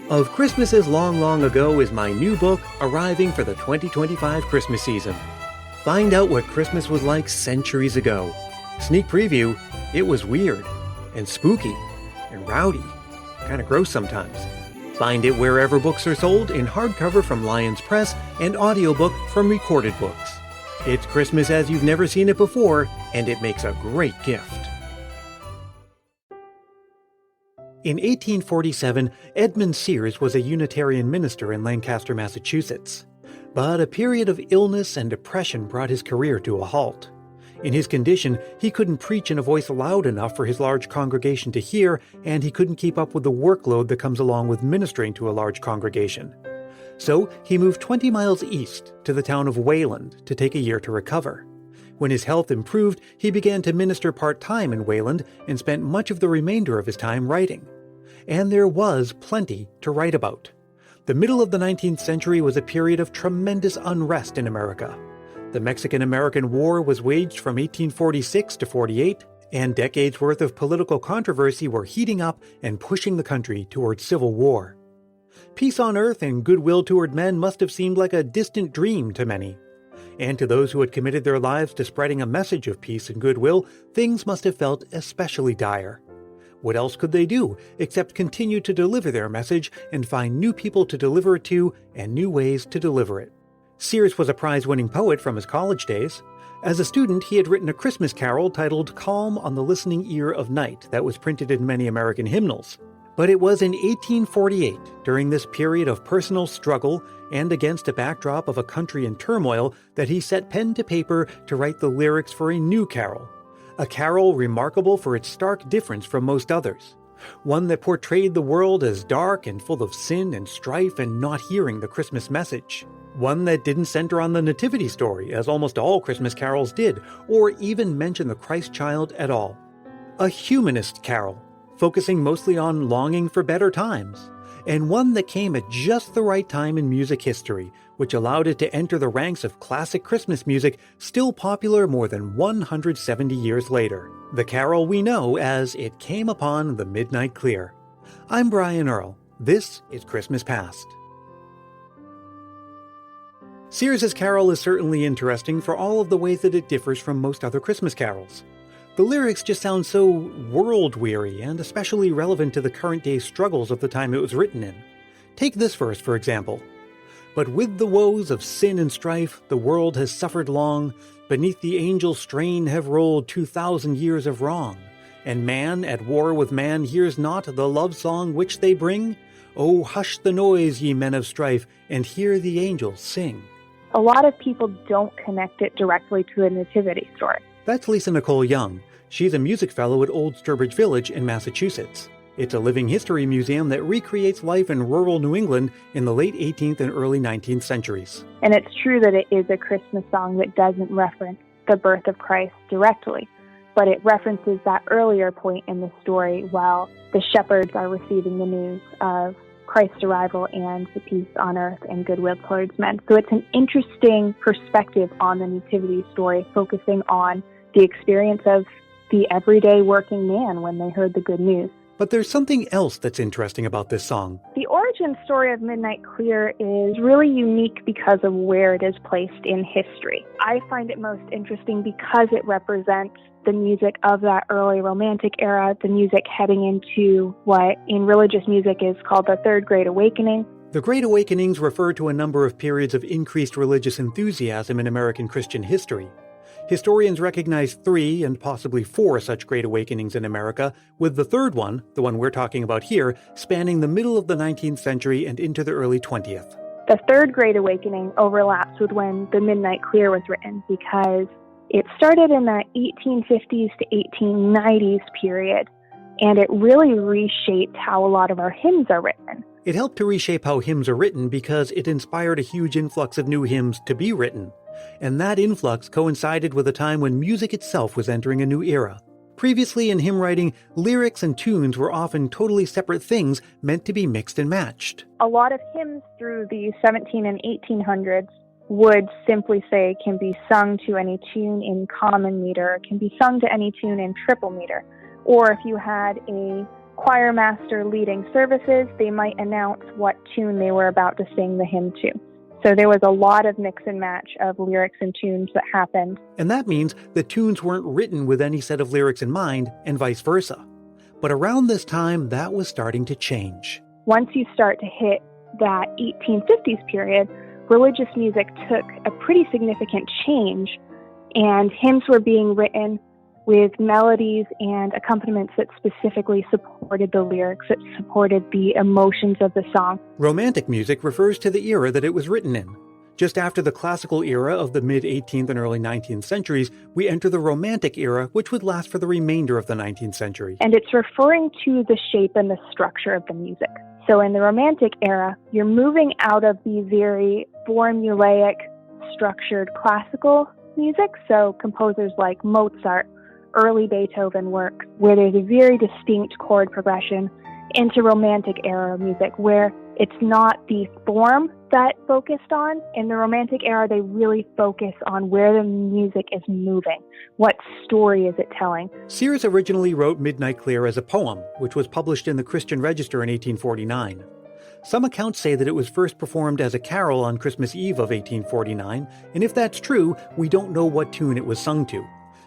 Of Christmases Long, Long Ago is my new book arriving for the 2025 Christmas season. Find out what Christmas was like centuries ago. Sneak preview, it was weird and spooky and rowdy, kind of gross sometimes. Find it wherever books are sold in hardcover from Lyons Press and audiobook from Recorded Books. It's Christmas as you've never seen it before, and it makes a great gift. In 1847, Edmund Sears was a Unitarian minister in Lancaster, Massachusetts. But a period of illness and depression brought his career to a halt. In his condition, he couldn't preach in a voice loud enough for his large congregation to hear, and he couldn't keep up with the workload that comes along with ministering to a large congregation. So he moved 20 miles east to the town of Wayland to take a year to recover. When his health improved, he began to minister part-time in Wayland and spent much of the remainder of his time writing. And there was plenty to write about. The middle of the 19th century was a period of tremendous unrest in America. The Mexican-American War was waged from 1846 to 48, and decades worth of political controversy were heating up and pushing the country towards civil war. Peace on earth and goodwill toward men must have seemed like a distant dream to many. And to those who had committed their lives to spreading a message of peace and goodwill, things must have felt especially dire. What else could they do except continue to deliver their message and find new people to deliver it to and new ways to deliver it? Sears was a prize-winning poet from his college days. As a student, he had written a Christmas carol titled Calm on the Listening Ear of Night that was printed in many American hymnals. But it was in 1848, during this period of personal struggle and against a backdrop of a country in turmoil, that he set pen to paper to write the lyrics for a new carol. A carol remarkable for its stark difference from most others. One that portrayed the world as dark and full of sin and strife and not hearing the Christmas message. One that didn't center on the Nativity story, as almost all Christmas carols did, or even mention the Christ child at all. A humanist carol, focusing mostly on longing for better times, and one that came at just the right time in music history, which allowed it to enter the ranks of classic Christmas music still popular more than 170 years later. The carol we know as It Came Upon the Midnight Clear. I'm Brian Earl. This is Christmas Past. Sears's carol is certainly interesting for all of the ways that it differs from most other Christmas carols. The lyrics just sound so world-weary and especially relevant to the current-day struggles of the time it was written in. Take this verse, for example. But with the woes of sin and strife, the world has suffered long. Beneath the angel strain have rolled 2,000 years of wrong. And man, at war with man, hears not the love song which they bring. Oh, hush the noise, ye men of strife, and hear the angels sing. A lot of people don't connect it directly to a nativity story. That's Lisa Nicole Young. She's a music fellow at Old Sturbridge Village in Massachusetts. It's a living history museum that recreates life in rural New England in the late 18th and early 19th centuries. And it's true that it is a Christmas song that doesn't reference the birth of Christ directly, but it references that earlier point in the story while the shepherds are receiving the news of Christ's arrival and the peace on earth and goodwill towards men. So it's an interesting perspective on the nativity story, focusing on the experience of the everyday working man when they heard the good news. But there's something else that's interesting about this song. The origin story of Midnight Clear is really unique because of where it is placed in history. I find it most interesting because it represents the music of that early Romantic era, the music heading into what in religious music is called the Third Great Awakening. The Great Awakenings refer to a number of periods of increased religious enthusiasm in American Christian history. Historians recognize 3 and possibly 4 such Great Awakenings in America, with the third one, the one we're talking about here, spanning the middle of the 19th century and into the early 20th. The Third Great Awakening overlaps with when the Midnight Clear was written because it started in the 1850s to 1890s period, and it really reshaped how a lot of our hymns are written. It helped to reshape how hymns are written because it inspired a huge influx of new hymns to be written. And that influx coincided with a time when music itself was entering a new era. Previously in hymn writing, lyrics and tunes were often totally separate things meant to be mixed and matched. A lot of hymns through the 17 and 1800s would simply say can be sung to any tune in common meter, can be sung to any tune in triple meter. Or if you had a choir master leading services, they might announce what tune they were about to sing the hymn to. So there was a lot of mix and match of lyrics and tunes that happened. And that means the tunes weren't written with any set of lyrics in mind, and vice versa. But around this time, that was starting to change. Once you start to hit that 1850s period, religious music took a pretty significant change, and hymns were being written with melodies and accompaniments that specifically supported the lyrics, that supported the emotions of the song. Romantic music refers to the era that it was written in. Just after the classical era of the mid-18th and early 19th centuries, we enter the Romantic era, which would last for the remainder of the 19th century. And it's referring to the shape and the structure of the music. So in the Romantic era, you're moving out of the very formulaic, structured classical music, so composers like Mozart, early Beethoven work, where there's a very distinct chord progression, into Romantic era music, where it's not the form that focused on. In the Romantic era, they really focus on where the music is moving. What story is it telling? Sears originally wrote Midnight Clear as a poem, which was published in the Christian Register in 1849. Some accounts say that it was first performed as a carol on Christmas Eve of 1849, and if that's true, we don't know what tune it was sung to,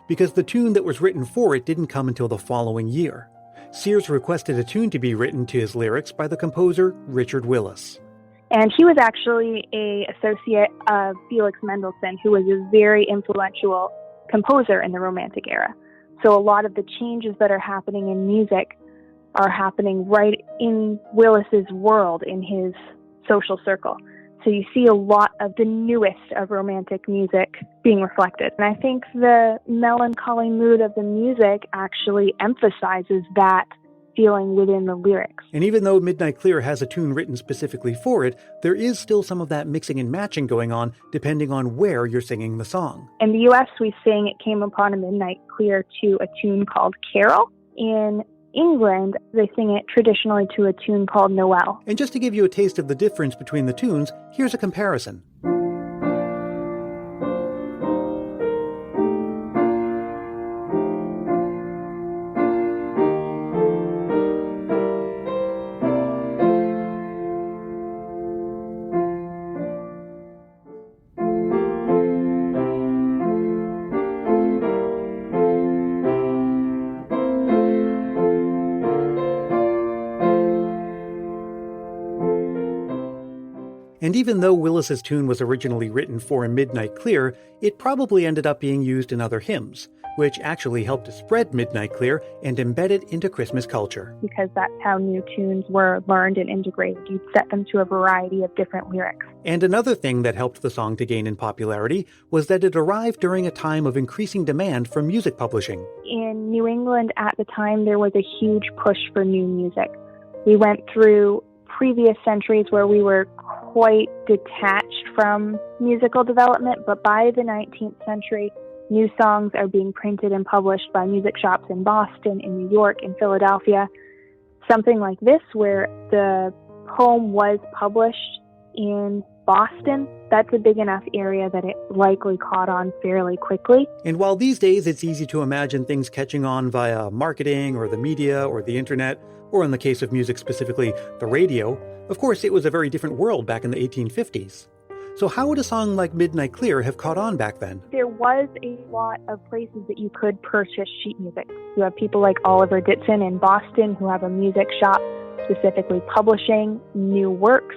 because the tune that was written for it didn't come until the following year. Sears requested a tune to be written to his lyrics by the composer Richard Willis. And he was actually an associate of Felix Mendelssohn, who was a very influential composer in the Romantic era. So a lot of the changes that are happening in music are happening right in Willis's world, in his social circle. So you see a lot of the newest of Romantic music being reflected. And I think the melancholy mood of the music actually emphasizes that feeling within the lyrics. And even though Midnight Clear has a tune written specifically for it, there is still some of that mixing and matching going on depending on where you're singing the song. In the U.S., we sing It Came Upon a Midnight Clear to a tune called Carol. In England, they sing it traditionally to a tune called Noel. And just to give you a taste of the difference between the tunes, here's a comparison. And even though Willis's tune was originally written for Midnight Clear, it probably ended up being used in other hymns, which actually helped to spread Midnight Clear and embed it into Christmas culture. Because that's how new tunes were learned and integrated. You'd set them to a variety of different lyrics. And another thing that helped the song to gain in popularity was that it arrived during a time of increasing demand for music publishing. In New England at the time, there was a huge push for new music. We went through previous centuries where we were quite detached from musical development, but by the 19th century, new songs are being printed and published by music shops in Boston, in New York, in Philadelphia. Something like this, where the poem was published in Boston, that's a big enough area that it likely caught on fairly quickly. And while these days it's easy to imagine things catching on via marketing or the media or the internet, or in the case of music specifically, the radio, of course it was a very different world back in the 1850s. So how would a song like Midnight Clear have caught on back then? There was a lot of places that you could purchase sheet music. You have people like Oliver Ditson in Boston who have a music shop specifically publishing new works.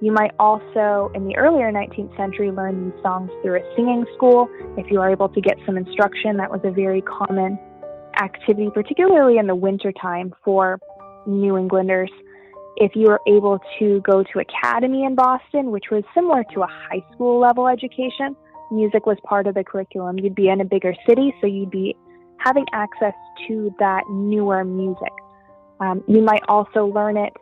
You might also, in the earlier 19th century, learn these songs through a singing school. If you are able to get some instruction, that was a very common activity, particularly in the wintertime for New Englanders. If you were able to go to academy in Boston, which was similar to a high school level education, music was part of the curriculum. You'd be in a bigger city, so you'd be having access to that newer music. You might also learn it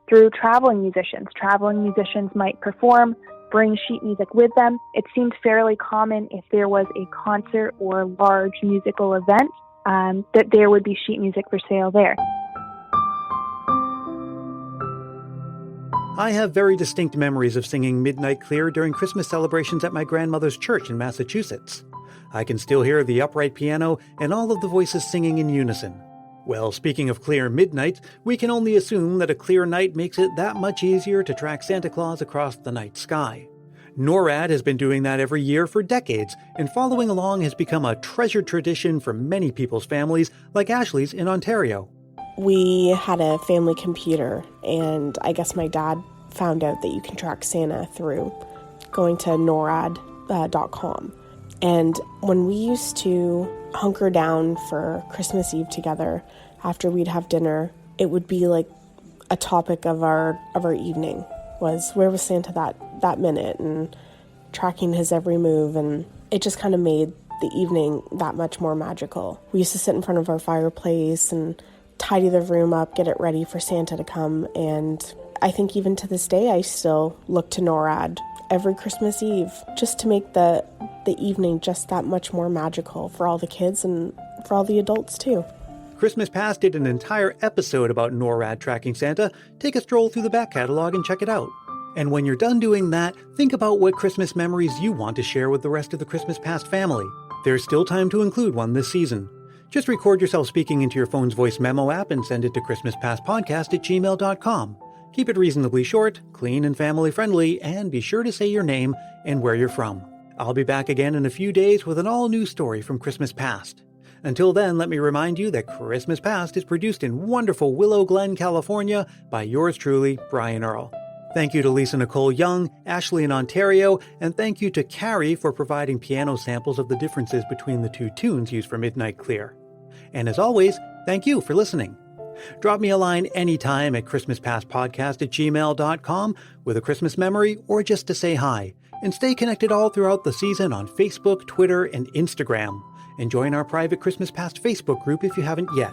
through traveling musicians. Traveling musicians might perform, bring sheet music with them. It seemed fairly common if there was a concert or large musical event that there would be sheet music for sale there. I have very distinct memories of singing Midnight Clear during Christmas celebrations at my grandmother's church in Massachusetts. I can still hear the upright piano and all of the voices singing in unison. Well, speaking of clear midnights, we can only assume that a clear night makes it that much easier to track Santa Claus across the night sky. NORAD has been doing that every year for decades, and following along has become a treasured tradition for many people's families, like Ashley's in Ontario. We had a family computer, and I guess my dad found out that you can track Santa through going to norad.com. And when we used to hunker down for Christmas Eve together, after we'd have dinner, it would be like a topic of our evening was where was Santa that minute, and tracking his every move, and it just kind of made the evening that much more magical. We used to sit in front of our fireplace and tidy the room up, get it ready for Santa to come, and I think even to this day I still look to NORAD every Christmas Eve just to make the evening just that much more magical for all the kids and for all the adults too. Christmas Past did an entire episode about NORAD tracking Santa. Take a stroll through the back catalog and check it out. And when you're done doing that, think about what Christmas memories you want to share with the rest of the Christmas Past family. There's still time to include one this season. Just record yourself speaking into your phone's voice memo app and send it to christmaspastpodcast@gmail.com. Keep it reasonably short, clean and family friendly, and be sure to say your name and where you're from. I'll be back again in a few days with an all-new story from Christmas Past. Until then, let me remind you that Christmas Past is produced in wonderful Willow Glen, California by yours truly, Brian Earl. Thank you to Lisa Nicole Young, Ashley in Ontario, and thank you to Carrie for providing piano samples of the differences between the two tunes used for Midnight Clear. And as always, thank you for listening. Drop me a line anytime at christmaspastpodcast@gmail.com with a Christmas memory or just to say hi. And stay connected all throughout the season on Facebook, Twitter, and Instagram. And join our private Christmas Past Facebook group if you haven't yet.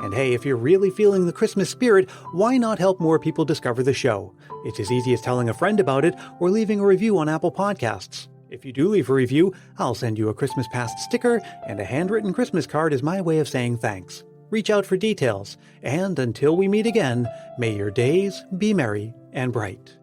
And hey, if you're really feeling the Christmas spirit, why not help more people discover the show? It's as easy as telling a friend about it or leaving a review on Apple Podcasts. If you do leave a review, I'll send you a Christmas Past sticker, and a handwritten Christmas card is my way of saying thanks. Reach out for details, and until we meet again, may your days be merry and bright.